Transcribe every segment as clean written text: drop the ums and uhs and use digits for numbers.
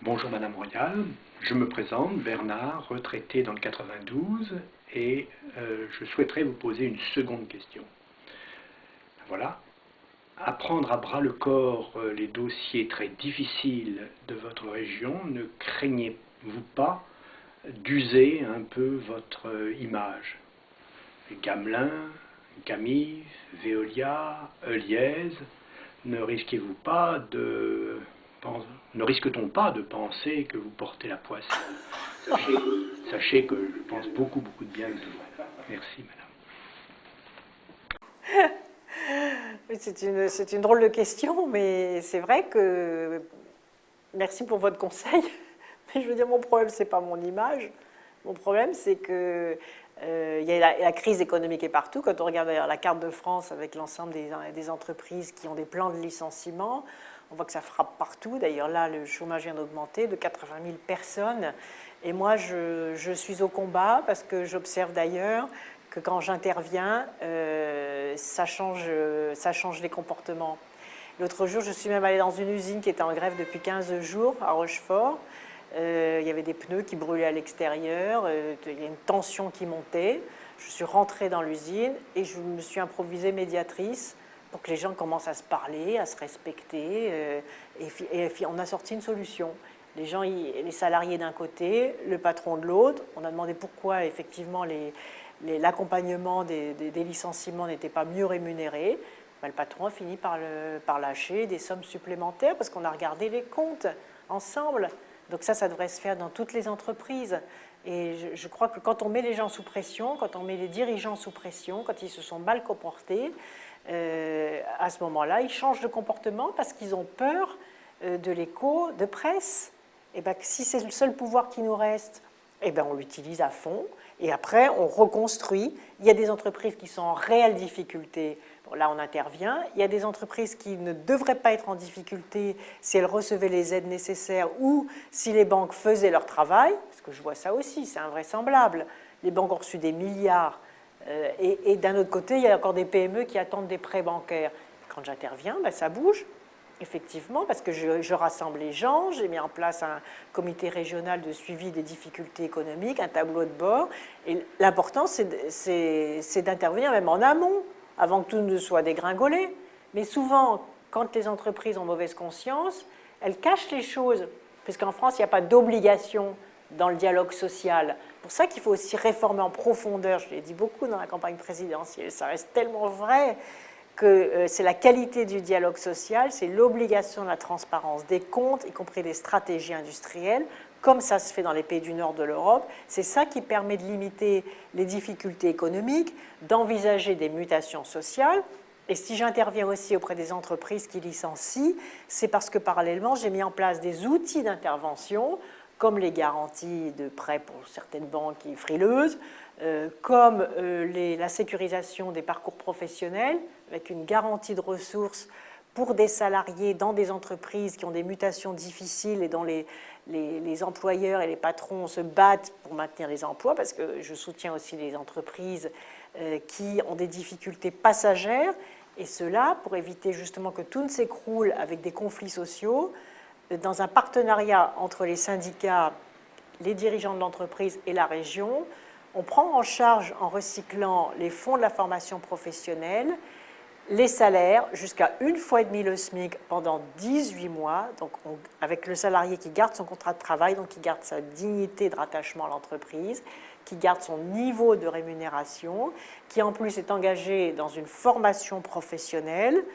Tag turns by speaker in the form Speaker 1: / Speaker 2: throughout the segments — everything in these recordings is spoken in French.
Speaker 1: Bonjour Madame Royal, je me présente, Bernard, retraité dans le 92, et je souhaiterais vous poser une seconde question. Voilà. À prendre à bras le corps les dossiers très difficiles de votre région, ne craignez-vous pas d'user un peu votre image? Gamelin, Camille, Veolia, Heuliez, ne risquez-vous pas de... Ne risque-t-on pas de penser que vous portez la poisse? Sachez que je pense beaucoup de bien de vous. Merci, madame.
Speaker 2: C'est une drôle de question, mais c'est vrai que... Merci pour votre conseil. Mais je veux dire, mon problème, c'est pas mon image. Mon problème, c'est que il y a la crise économique est partout. Quand on regarde d'ailleurs la carte de France avec l'ensemble des entreprises qui ont des plans de licenciement, on voit que ça frappe partout. D'ailleurs, là, le chômage vient d'augmenter de 80 000 personnes. Et moi, je suis au combat parce que j'observe d'ailleurs que quand j'interviens, ça change les comportements. L'autre jour, je suis même allée dans une usine qui était en grève depuis 15 jours à Rochefort. Il y avait des pneus qui brûlaient à l'extérieur, il y a une tension qui montait. Je suis rentrée dans l'usine et je me suis improvisée médiatrice pour que les gens commencent à se parler, à se respecter. Et on a sorti une solution. Les salariés d'un côté, le patron de l'autre. On a demandé pourquoi effectivement l'accompagnement des licenciements n'était pas mieux rémunéré. Le patron a fini par lâcher des sommes supplémentaires parce qu'on a regardé les comptes ensemble. Donc ça devrait se faire dans toutes les entreprises. Et je crois que quand on met les gens sous pression, quand on met les dirigeants sous pression, quand ils se sont mal comportés, à ce moment-là, ils changent de comportement parce qu'ils ont peur de l'écho de presse. Et bien, si c'est le seul pouvoir qui nous reste, et bien, on l'utilise à fond. Et après, on reconstruit. Il y a des entreprises qui sont en réelle difficulté. Bon, là, on intervient. Il y a des entreprises qui ne devraient pas être en difficulté si elles recevaient les aides nécessaires ou si les banques faisaient leur travail, parce que je vois ça aussi, c'est invraisemblable. Les banques ont reçu des milliards. Et d'un autre côté, il y a encore des PME qui attendent des prêts bancaires. Quand j'interviens, ben, ça bouge. Effectivement, parce que je rassemble les gens, j'ai mis en place un comité régional de suivi des difficultés économiques, un tableau de bord. Et l'important, c'est d'intervenir même en amont, avant que tout ne soit dégringolé. Mais souvent, quand les entreprises ont mauvaise conscience, elles cachent les choses, puisqu'en France, il n'y a pas d'obligation dans le dialogue social. C'est pour ça qu'il faut aussi réformer en profondeur, je l'ai dit beaucoup dans la campagne présidentielle, ça reste tellement vrai, que c'est la qualité du dialogue social, c'est l'obligation de la transparence des comptes, y compris des stratégies industrielles, comme ça se fait dans les pays du nord de l'Europe. C'est ça qui permet de limiter les difficultés économiques, d'envisager des mutations sociales. Et si j'interviens aussi auprès des entreprises qui licencient, c'est parce que parallèlement, j'ai mis en place des outils d'intervention, comme les garanties de prêts pour certaines banques frileuses, comme la sécurisation des parcours professionnels, avec une garantie de ressources pour des salariés dans des entreprises qui ont des mutations difficiles et dont les employeurs et les patrons se battent pour maintenir les emplois, parce que je soutiens aussi les entreprises qui ont des difficultés passagères, et cela pour éviter justement que tout ne s'écroule avec des conflits sociaux, dans un partenariat entre les syndicats, les dirigeants de l'entreprise et la région. On prend en charge, en recyclant les fonds de la formation professionnelle, les salaires jusqu'à 1,5 fois le SMIC pendant 18 mois, donc avec le salarié qui garde son contrat de travail, donc qui garde sa dignité de rattachement à l'entreprise, qui garde son niveau de rémunération, qui en plus est engagé dans une formation professionnelle.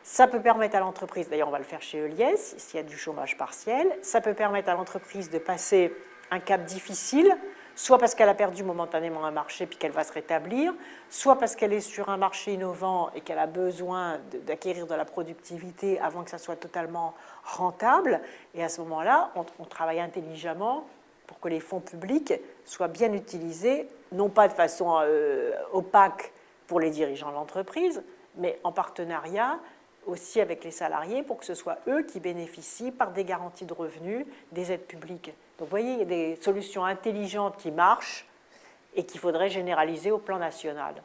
Speaker 2: Ça peut permettre à l'entreprise, d'ailleurs on va le faire chez Heuliez, s'il y a du chômage partiel, ça peut permettre à l'entreprise de passer un cap difficile, soit parce qu'elle a perdu momentanément un marché puis qu'elle va se rétablir, soit parce qu'elle est sur un marché innovant et qu'elle a besoin d'acquérir de la productivité avant que ça soit totalement rentable. Et à ce moment-là, on travaille intelligemment pour que les fonds publics soient bien utilisés, non pas de façon opaque pour les dirigeants de l'entreprise, mais en partenariat aussi avec les salariés pour que ce soit eux qui bénéficient par des garanties de revenus des aides publiques. Donc vous voyez, il y a des solutions intelligentes qui marchent et qu'il faudrait généraliser au plan national.